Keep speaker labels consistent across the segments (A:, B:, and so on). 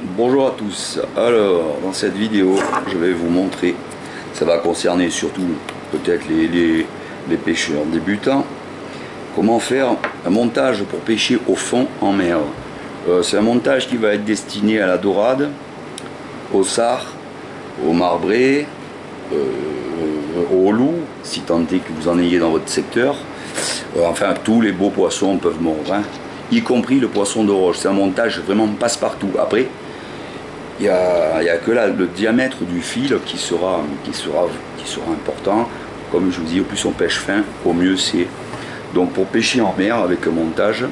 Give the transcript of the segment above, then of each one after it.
A: Bonjour à tous. Alors, dans cette vidéo, je vais vous montrer, ça va concerner surtout peut-être les pêcheurs débutants, comment faire un montage pour pêcher au fond en mer. C'est un montage qui va être destiné à la dorade, au sard, au marbré, au loup, si tant est que vous en ayez dans votre secteur. Enfin, tous les beaux poissons peuvent mordre, hein, y compris le poisson de roche. C'est un montage vraiment passe-partout. Après, il n'y a que là le diamètre du fil qui sera important. Comme je vous dis, au plus on pêche fin, au mieux c'est. Donc pour pêcher en mer avec un montage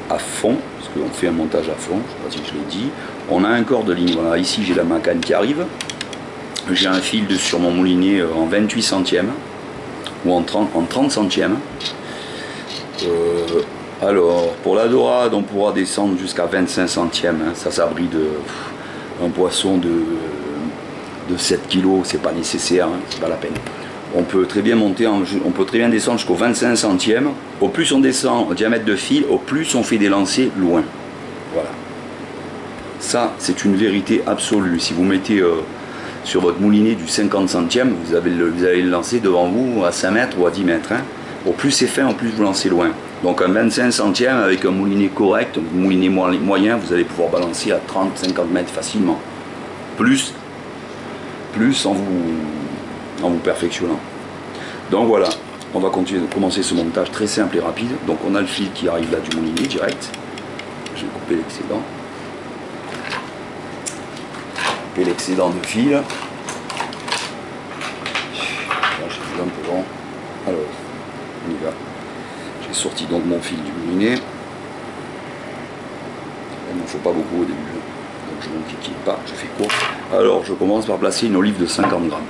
A: à fond, parce qu'on fait un montage à fond, je ne sais pas si je l'ai dit, on a un corps de ligne. Voilà, ici j'ai la macane qui arrive, j'ai un fil sur mon moulinet en 28 centièmes ou en 30 centièmes. Alors, pour la dorade, on pourra descendre jusqu'à 25 centièmes. Hein. Ça s'abrit un poisson de 7 kg, c'est pas nécessaire, hein, c'est pas la peine. On peut très bien on peut très bien descendre jusqu'au 25 centièmes. Au plus on descend au diamètre de fil, au plus on fait des lancers loin. Voilà. Ça, c'est une vérité absolue. Si vous mettez sur votre moulinet du 50 centièmes, vous allez le lancer devant vous à 5 mètres ou à 10 mètres. Hein. Au plus c'est fin, au plus vous lancez loin. Donc un 25 centièmes avec un moulinet correct, un moulinet moyen, vous allez pouvoir balancer à 30-50 mètres facilement. Plus en vous perfectionnant. Donc voilà, on va commencer ce montage très simple et rapide. Donc on a le fil qui arrive là du moulinet direct. Je vais couper l'excédent. Couper l'excédent de fil. Là, j'ai fait un peu long. Alors, on y va. J'ai sorti donc mon fil du moulinet. Il n'en faut pas beaucoup au début. Donc je ne m'enquiquine pas, je fais court. Alors je commence par placer une olive de 50 grammes.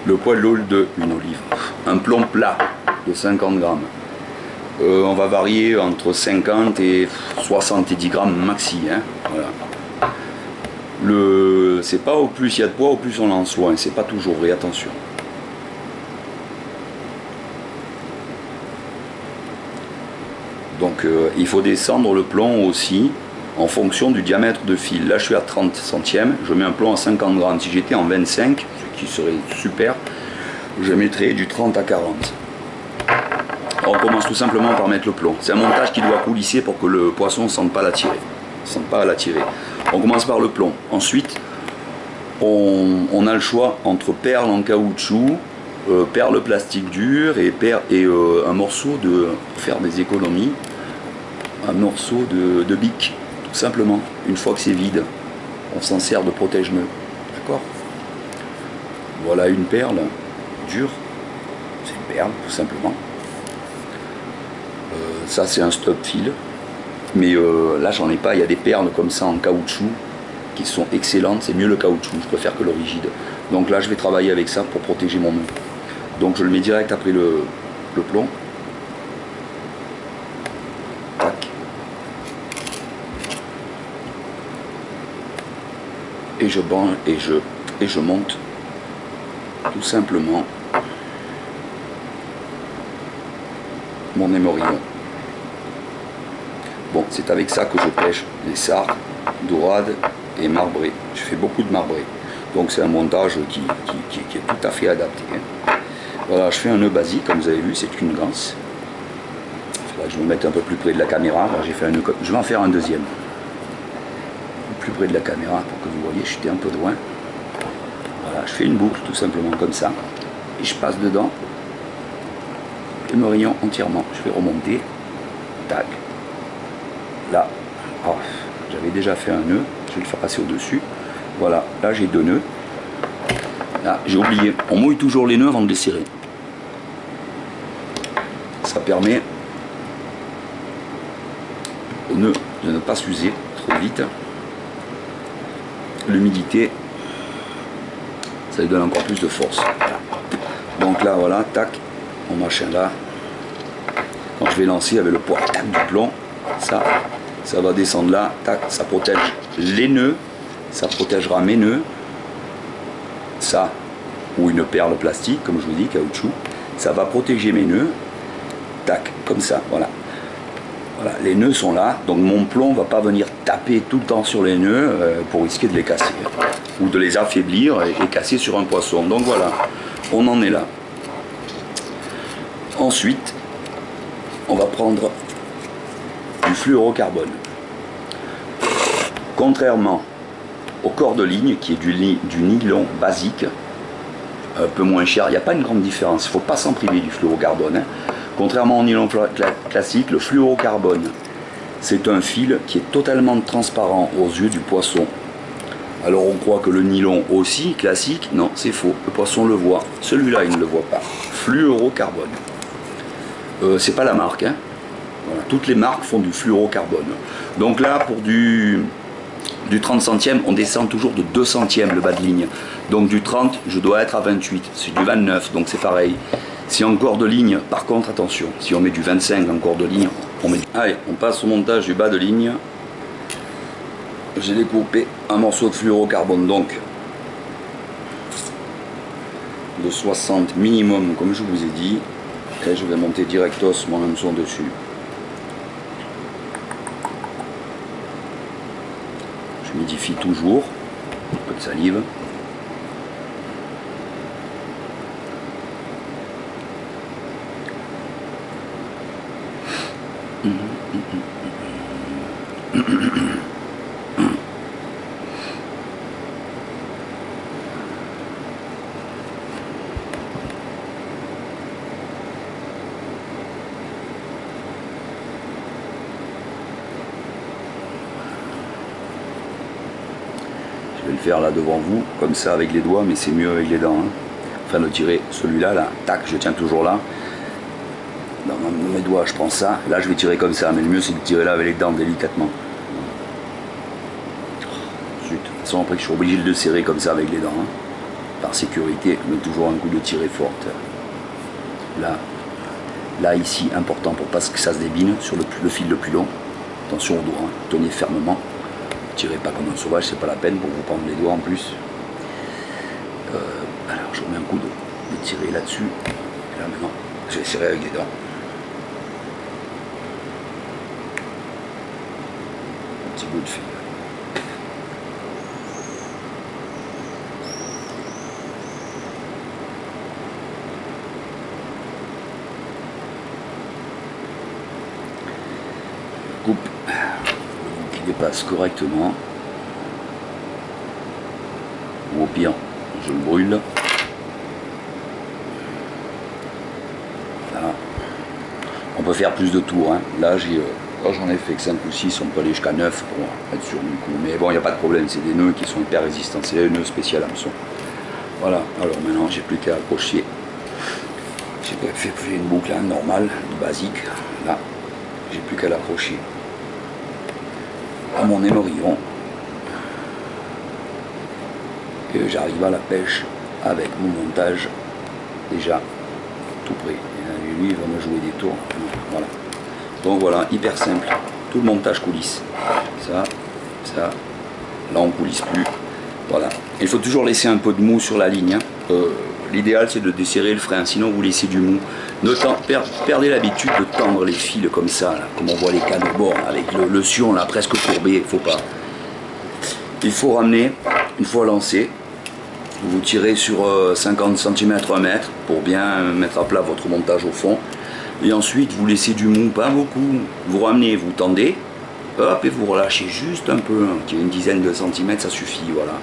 A: Le poil d'eau d'une olive. Un plomb plat de 50 grammes. On va varier entre 50 et 70 grammes maxi. Hein. Voilà. C'est pas au plus il y a de poids, au plus on lance loin. C'est pas toujours vrai, attention. Donc il faut descendre le plomb aussi en fonction du diamètre de fil. Là je suis à 30 centièmes, je mets un plomb à 50 grammes. Si j'étais en 25, ce qui serait super, je mettrais du 30 à 40. On commence tout simplement par mettre le plomb. C'est un montage qui doit coulisser pour que le poisson ne sente pas la tirer. On commence par le plomb. Ensuite, on a le choix entre perles en caoutchouc, perles plastique dur et un morceau de, pour faire des économies, un morceau de bic, tout simplement. Une fois que c'est vide, on s'en sert de protège-nœud. D'accord? Voilà une perle dure, c'est une perle tout simplement. Ça c'est un stop fil, mais là j'en ai pas, il y a des perles comme ça en caoutchouc qui sont excellentes, c'est mieux le caoutchouc, je préfère que le rigide. Donc là je vais travailler avec ça pour protéger mon nœud. Donc je le mets direct après le plomb. Tac. Et je monte tout simplement mon émerillon. Bon, c'est avec ça que je pêche les sards, dorades et marbrés. Je fais beaucoup de marbrés. Donc c'est un montage qui est tout à fait adapté. Hein. Voilà, je fais un nœud basique, comme vous avez vu, c'est une ganse. Il faudra que je me mette un peu plus près de la caméra. Alors, j'ai fait un nœud, je vais en faire un deuxième. Plus près de la caméra pour que vous voyez, j'étais un peu loin. Voilà, je fais une boucle tout simplement comme ça. Et je passe dedans l'émerillon entièrement. Je vais remonter. Tac. Là, oh, j'avais déjà fait un nœud. Je vais le faire passer au-dessus. Voilà, là j'ai deux nœuds. Là, j'ai oublié. On mouille toujours les nœuds avant de les serrer. Ça permet au nœud de ne pas s'user trop vite. L'humidité, ça lui donne encore plus de force. Donc là, voilà, tac, mon machin là. Quand je vais lancer avec le poids tac, du plomb, ça va descendre là, tac, ça protège les nœuds, ça protégera mes nœuds. Ça, ou une perle plastique, comme je vous dis, caoutchouc, ça va protéger mes nœuds. Tac, comme ça, voilà. Voilà, les nœuds sont là, donc mon plomb ne va pas venir taper tout le temps sur les nœuds pour risquer de les casser, ou de les affaiblir et casser sur un poisson. Donc voilà, on en est là. Ensuite, on va prendre du fluorocarbone. Contrairement au corps de ligne, qui est du nylon basique, un peu moins cher, il n'y a pas une grande différence, il ne faut pas s'en priver du fluorocarbone. Hein. Contrairement au nylon classique, le fluorocarbone, c'est un fil qui est totalement transparent aux yeux du poisson. Alors on croit que le nylon aussi, classique, non, c'est faux, le poisson le voit, celui-là il ne le voit pas. Fluorocarbone. C'est pas la marque, hein. Voilà. Toutes les marques font du fluorocarbone. Donc là, pour du 30 centièmes, on descend toujours de 2 centièmes le bas de ligne. Donc du 30, je dois être à 28, c'est du 29, donc c'est pareil. Si en corps de ligne, par contre, attention, si on met du 25 en corps de ligne, on met... Allez, on passe au montage du bas de ligne. J'ai découpé un morceau de fluorocarbone, donc de 60 minimum, comme je vous ai dit. Et je vais monter directos mon hameçon dessus. Je m'idifie toujours, un peu de salive. Je vais le faire là devant vous, comme ça avec les doigts, mais c'est mieux avec les dents. Hein. Enfin de tirer celui-là, là, tac, je tiens toujours là. Dans mes doigts, je prends ça. Là, je vais tirer comme ça, mais le mieux c'est de tirer là avec les dents délicatement. Zut. De toute façon, après, je suis obligé de le serrer comme ça avec les dents. Hein. Par sécurité, mais toujours un coup de tirer forte. Là, ici, important pour pas que ça se débine sur le fil le plus long. Attention au doigt, hein. Tenez fermement. Tirez pas comme un sauvage, c'est pas la peine pour vous prendre les doigts en plus. Alors je remets un coup de tirer là-dessus. Là maintenant, je vais serrer avec les dents. Un petit bout de fil. Je coupe. Qui dépasse correctement, ou au pire je le brûle. Voilà. On peut faire plus de tours, hein. Là j'en ai fait que 5 ou 6, on peut aller jusqu'à 9 pour être sûr du coup, mais bon il n'y a pas de problème, c'est des nœuds qui sont hyper résistants, c'est des nœuds spécial hameçon. Voilà, alors maintenant j'ai plus qu'à accrocher, j'ai fait une boucle hein, normale, basique, là j'ai plus qu'à l'accrocher à mon émerillon et j'arrive à la pêche avec mon montage déjà tout prêt. Et lui il va me jouer des tours. Voilà. Donc voilà, hyper simple. Tout le montage coulisse. Ça, là on coulisse plus. Voilà. Il faut toujours laisser un peu de mou sur la ligne. Hein. L'idéal c'est de desserrer le frein, sinon vous laissez du mou. Perdez l'habitude de tendre les fils comme ça, là, comme on voit les cannes au bord, avec le sion là presque courbé, faut pas. Il faut ramener, une fois lancé, vous tirez sur 50 cm 1 mètre pour bien mettre à plat votre montage au fond. Et ensuite vous laissez du mou, pas beaucoup. Vous ramenez, vous tendez, hop, et vous relâchez juste un peu, hein, une dizaine de centimètres, ça suffit, voilà.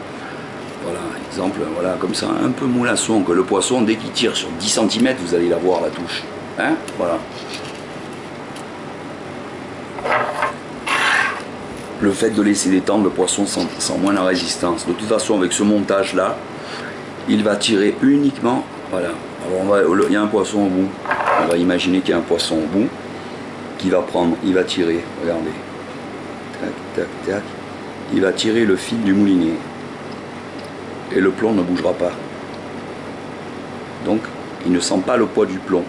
A: Voilà, exemple, voilà, comme ça, un peu moullasson, que le poisson, dès qu'il tire sur 10 cm, vous allez la voir, la touche. Hein, voilà. Le fait de laisser détendre le poisson sent moins la résistance. De toute façon, avec ce montage-là, il va tirer uniquement, voilà. Alors il y a un poisson au bout. On va imaginer qu'il y a un poisson au bout qui va prendre, il va tirer, regardez. Tac, tac, tac. Il va tirer le fil du moulinet. Et le plomb ne bougera pas. Donc, il ne sent pas le poids du plomb.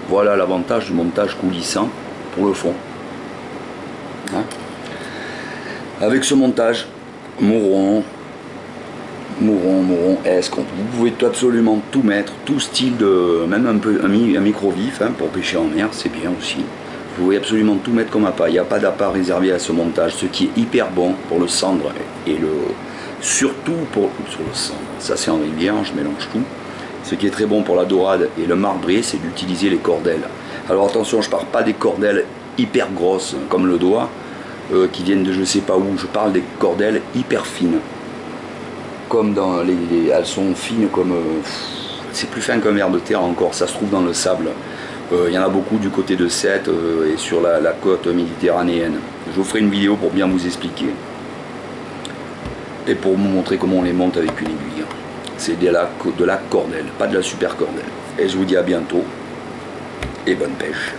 A: Voilà l'avantage du montage coulissant pour le fond. Hein? Avec ce montage, mouron, esque, vous pouvez absolument tout mettre, tout style de, même un micro vif hein, pour pêcher en mer, c'est bien aussi. Vous Vous pouvez absolument tout mettre comme appât. Il n'y a pas d'appât réservé à ce montage, ce qui est hyper bon pour le cendre et surtout sur le cendre. Ça c'est en rivière, je mélange tout. Ce qui est très bon pour la dorade et le marbré, c'est d'utiliser les cordelles. Alors attention, je ne parle pas des cordelles hyper grosses comme le doigt, qui viennent de je sais pas où. Je parle des cordelles hyper fines. Comme dans elles sont fines comme... c'est plus fin qu'un ver de terre encore, ça se trouve dans le sable. Il y en a beaucoup du côté de Sète et sur la côte méditerranéenne. Je vous ferai une vidéo pour bien vous expliquer. Et pour vous montrer comment on les monte avec une aiguille. C'est de la cordelle, pas de la super cordelle. Et je vous dis à bientôt et bonne pêche.